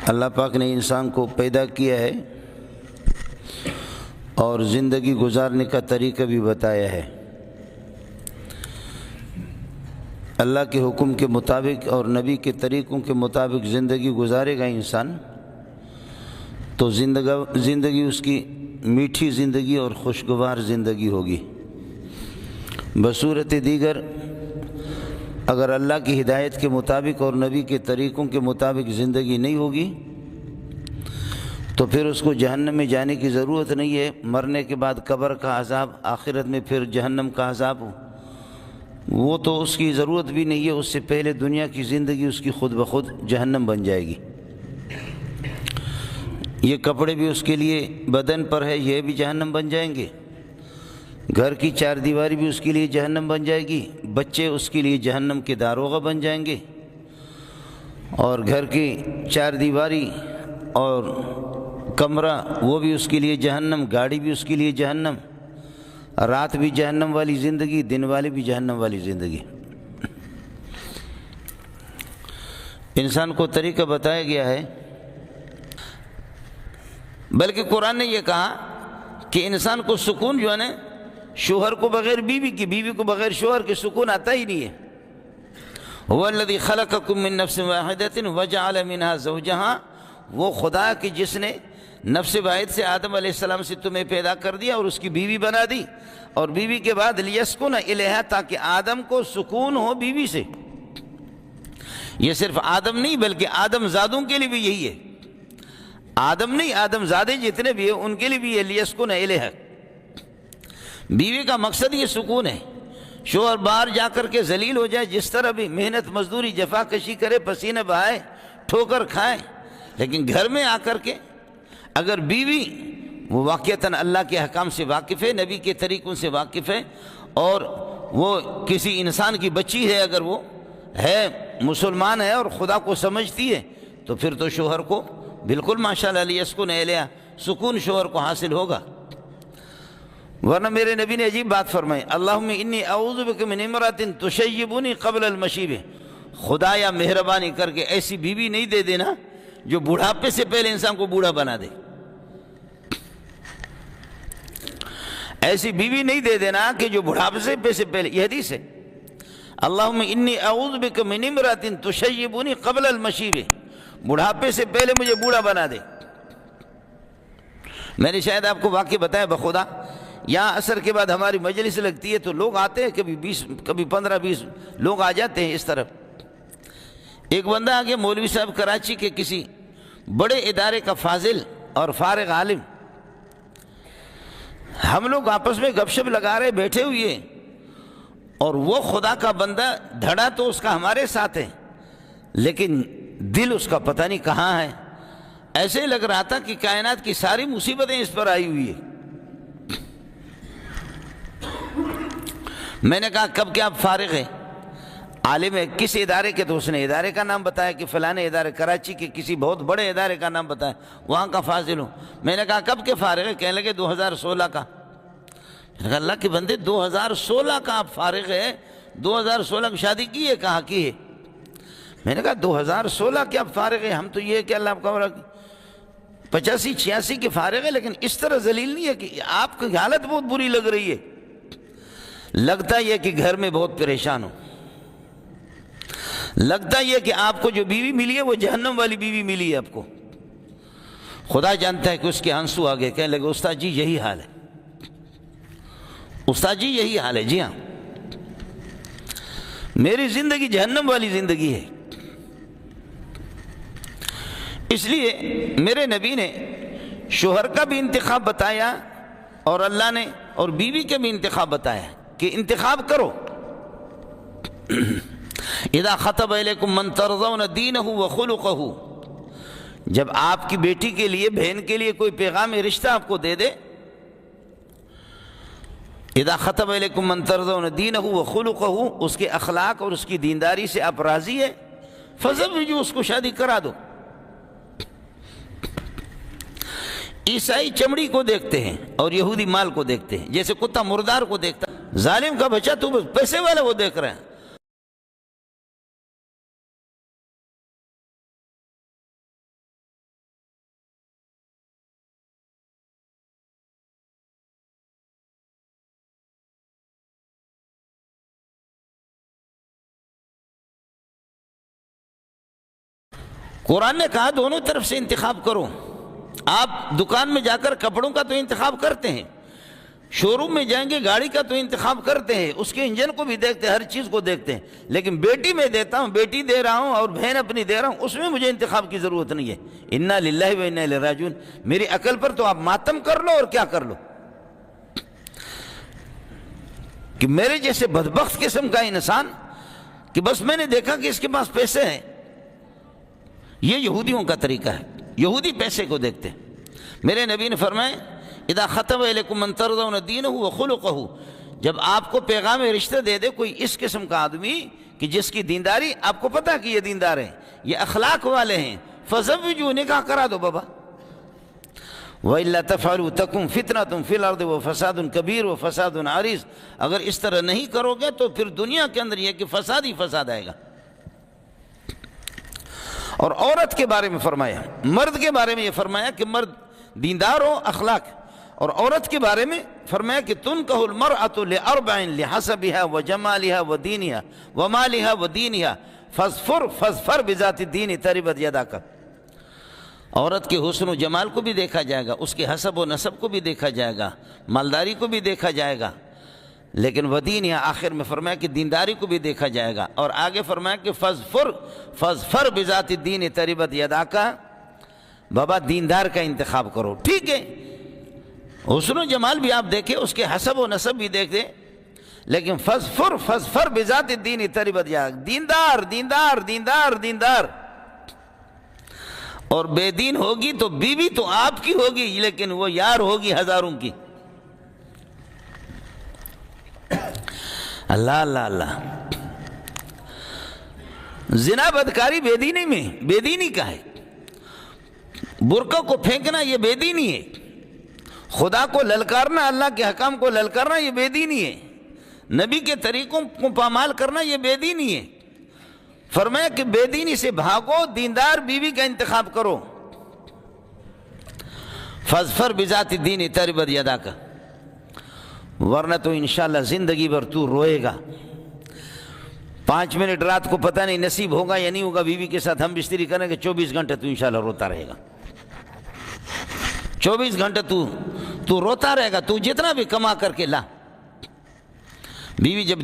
اللہ پاک نے انسان کو پیدا کیا ہے اور زندگی گزارنے کا طریقہ بھی بتایا ہے۔ اللہ کے حکم کے مطابق اور نبی کے طریقوں کے مطابق زندگی گزارے گا انسان تو زندگی اس کی میٹھی زندگی اور خوشگوار زندگی ہوگی۔ بصورت دیگر اگر اللہ کی ہدایت کے مطابق اور نبی کے طریقوں کے مطابق زندگی نہیں ہوگی تو پھر اس کو جہنم میں جانے کی ضرورت نہیں ہے۔ مرنے کے بعد قبر کا عذاب، آخرت میں پھر جہنم کا عذاب وہ تو اس کی ضرورت بھی نہیں ہے۔ اس سے پہلے دنیا کی زندگی اس کی خود بخود جہنم بن جائے گی۔ یہ کپڑے بھی اس کے لیے بدن پر ہے، یہ بھی جہنم بن جائیں گے۔ گھر کی چار دیواری بھی اس کے لیے جہنم بن جائے گی۔ بچے اس کے لیے جہنم کے داروغہ بن جائیں گے، اور گھر کی چار دیواری اور کمرہ وہ بھی اس کے لیے جہنم، گاڑی بھی اس کے لیے جہنم، رات بھی جہنم والی زندگی، دن والی بھی جہنم والی زندگی۔ انسان کو طریقہ بتایا گیا ہے، بلکہ قرآن نے یہ کہا کہ انسان کو سکون جو ہے نا، شوہر کو بغیر بیوی کی، بیوی کو بغیر شوہر کے سکون آتا ہی نہیں ہے۔ هو الذی خلقکم من نفس واحدۃ وجعل منها زوجها، وہ خدا کی جس نے نفس واحد سے آدم علیہ السلام سے تمہیں پیدا کر دیا اور اس کی بیوی بنا دی، اور بیوی کے بعد لیسکن الیہا، تاکہ آدم کو سکون ہو بیوی سے۔ یہ صرف آدم نہیں بلکہ آدم زادوں کے لیے بھی یہی ہے۔ آدم نہیں، آدم زادے جتنے بھی ہیں ان کے لیے بھی یہ لیسکن الیہا۔ بیوی کا مقصد یہ سکون ہے۔ شوہر باہر جا کر کے ذلیل ہو جائے، جس طرح بھی محنت مزدوری جفا کشی کرے، پسینے بہائے، ٹھوکر کھائے، لیکن گھر میں آ کر کے اگر بیوی وہ واقعتاً اللہ کے احکام سے واقف ہے، نبی کے طریقوں سے واقف ہے، اور وہ کسی انسان کی بچی ہے، اگر وہ ہے مسلمان ہے اور خدا کو سمجھتی ہے، تو پھر تو شوہر کو بالکل ماشاءاللہ لیسکن الیہا، سکون شوہر کو حاصل ہوگا۔ ورنہ میرے نبی نے عجیب بات فرمائی، اللہم انی اعوذ بک من امرأۃ تشیبنی قبل المشیب، خدایا مہربانی کر کے ایسی بیوی نہیں دے دینا جو بڑھاپے سے پہلے انسان کو بوڑھا بنا دے۔ ایسی بیوی نہیں دے دینا کہ جو بڑھاپے سے پہلے، یہ حدیث ہے، اللہم انی اعوذ بک من امرأۃ تشیبنی قبل المشیب، بڑھاپے سے پہلے مجھے بوڑھا بنا دے۔ میں نے شاید آپ کو واقعہ بتایا بخدا، یہاں عصر کے بعد ہماری مجلس لگتی ہے تو لوگ آتے ہیں، کبھی 15-20 لوگ آ جاتے ہیں اس طرف۔ ایک بندہ آگے مولوی صاحب کراچی کے کسی بڑے ادارے کا فاضل اور فارغ عالم، ہم لوگ آپس میں گپ شپ لگا رہے بیٹھے ہوئے، اور وہ خدا کا بندہ دھڑا تو اس کا ہمارے ساتھ ہے لیکن دل اس کا پتہ نہیں کہاں ہے۔ ایسے لگ رہا تھا کہ کائنات کی ساری مصیبتیں اس پر آئی ہوئی ہے۔ میں نے کہا کب کہ آپ فارغ ہیں؟ عالم ہے، کس ادارے کے؟ تو اس نے ادارے کا نام بتایا کہ فلانے ادارے، کراچی کے کسی بہت بڑے ادارے کا نام بتایا، وہاں کا فاضل ہوں۔ میں نے کہا کب کے فارغ ہے؟ کہنے لگے 2016 کا۔ میں نے کہا اللہ کے بندے 2016 کا آپ فارغ ہے؟ 2016 کی شادی کی ہے؟ کہاں کی ہے؟ میں نے کہا 2016 کے آپ فارغ ہے؟ ہم تو یہ ہے کہ اللہ آپ کا 85-86 کے فارغ ہے، لیکن اس طرح ذلیل نہیں ہے کہ آپ کی حالت بہت بری لگ رہی ہے۔ لگتا یہ کہ گھر میں بہت پریشان ہو، لگتا یہ کہ آپ کو جو بیوی ملی ہے وہ جہنم والی بیوی ملی ہے آپ کو۔ خدا جانتا ہے کہ اس کے آنسو آگے کہنے لگے استاد جی یہی حال ہے، استاد جی یہی حال ہے، جی ہاں میری زندگی جہنم والی زندگی ہے۔ اس لیے میرے نبی نے شوہر کا بھی انتخاب بتایا اور اللہ نے اور بیوی کا بھی انتخاب بتایا کہ انتخاب کرو۔ اذا خطب الیکم من ترضون دینہ وخلقہ، جب آپ کی بیٹی کے لیے، بہن کے لیے کوئی پیغام رشتہ آپ کو دے دے، اذا خطب الیکم من ترضون دینہ وخلقہ، اس کے اخلاق اور اس کی دینداری سے آپ راضی ہیں، فزوجوا، اس کو شادی کرا دو۔ عیسائی چمڑی کو دیکھتے ہیں اور یہودی مال کو دیکھتے ہیں، جیسے کتا مردار کو دیکھتا، ظالم کا بچہ تو پیسے والا وہ دیکھ رہے ہیں۔ قرآن نے کہا دونوں طرف سے انتخاب کرو. آپ دکان میں جا کر کپڑوں کا تو انتخاب کرتے ہیں, شو روم میں جائیں گے گاڑی کا تو انتخاب کرتے ہیں, اس کے انجن کو بھی دیکھتے ہیں, ہر چیز کو دیکھتے ہیں. لیکن بیٹی میں دیتا ہوں, بیٹی دے رہا ہوں اور بہن اپنی دے رہا ہوں, اس میں مجھے انتخاب کی ضرورت نہیں ہے. انا للہ و انا الیہ راجعون. میری عقل پر تو آپ ماتم کر لو اور کیا کر لو کہ میرے جیسے بدبخت قسم کا انسان کہ بس میں نے دیکھا کہ اس کے پاس پیسے ہیں. یہ یہودیوں کا طریقہ ہے, یہودی پیسے کو دیکھتے ہیں. میرے نبی نے فرمایا اذا خطب الیکم من ترضون دینہ وخلقہ, جب آپ کو پیغام رشتہ دے دے کوئی اس قسم کا آدمی کہ جس کی دینداری آپ کو پتہ کہ یہ دیندار ہیں, یہ اخلاق والے ہیں, فزوجوا, نکاح کرا دو بابا. وَإِلَّا تَفْعَلُوا تَكُنْ فِتْنَةٌ فِي الْأَرْضِ وَفَسَادٌ كَبِيرٌ وَفَسَادٌ عَرِيضٌ. اگر اس طرح نہیں کرو گے تو پھر دنیا کے اندر یہ کہ فساد ہی فساد آئے گا. اور عورت کے بارے میں فرمایا, مرد کے بارے میں یہ فرمایا کہ مرد دیندار ہو, اخلاق, اور عورت کے بارے میں فرمایا کہ تنکح المرأة لأربع لحسبها وجمالها ودینها ومالها ودینها فاظفر بذات الدین تربت یداک. عورت کے حسن و جمال کو بھی دیکھا جائے گا, اس کے حسب و نسب کو بھی دیکھا جائے گا, مالداری کو بھی دیکھا جائے گا, لیکن ودینها آخر میں فرمایا کہ دینداری کو بھی دیکھا جائے گا. اور آگے فرمایا کہ فاظفر بذات الدین تربت یداک, بابا دیندار کا انتخاب کرو. ٹھیک ہے, حسن و جمال بھی آپ دیکھیں, اس کے حسب و نسب بھی دیکھیں, لیکن فاظفر بذات الدین تربت یداک, دیندار دیندار دیندار دیندار. اور بے دین ہوگی تو بیوی تو آپ کی ہوگی, لیکن وہ یار ہوگی ہزاروں کی. اللہ اللہ اللہ. زنا بدکاری بے دینی میں, بے دینی کا ہے. برقع کو پھینکنا یہ بے دینی ہے. خدا کو للکارنا, اللہ کے حکام کو للکارنا یہ بے دینی ہے. نبی کے طریقوں کو پامال کرنا یہ بے دینی ہے. فرمایا کہ بے دینی سے بھاگو, دیندار بیوی کا انتخاب کرو. فاظفر بذات الدین تربت یداک, ورنہ تو انشاءاللہ زندگی بھر تو روئے گا. 5 منٹ رات کو پتہ نہیں نصیب ہوگا یا نہیں ہوگا, بیوی کے ساتھ ہم بستری کریں گے, 24 گھنٹے تو انشاءاللہ روتا رہے گا. 24 گھنٹے تو روتا رہے گا. تو جتنا بھی کما کر کے لا, بیوی جب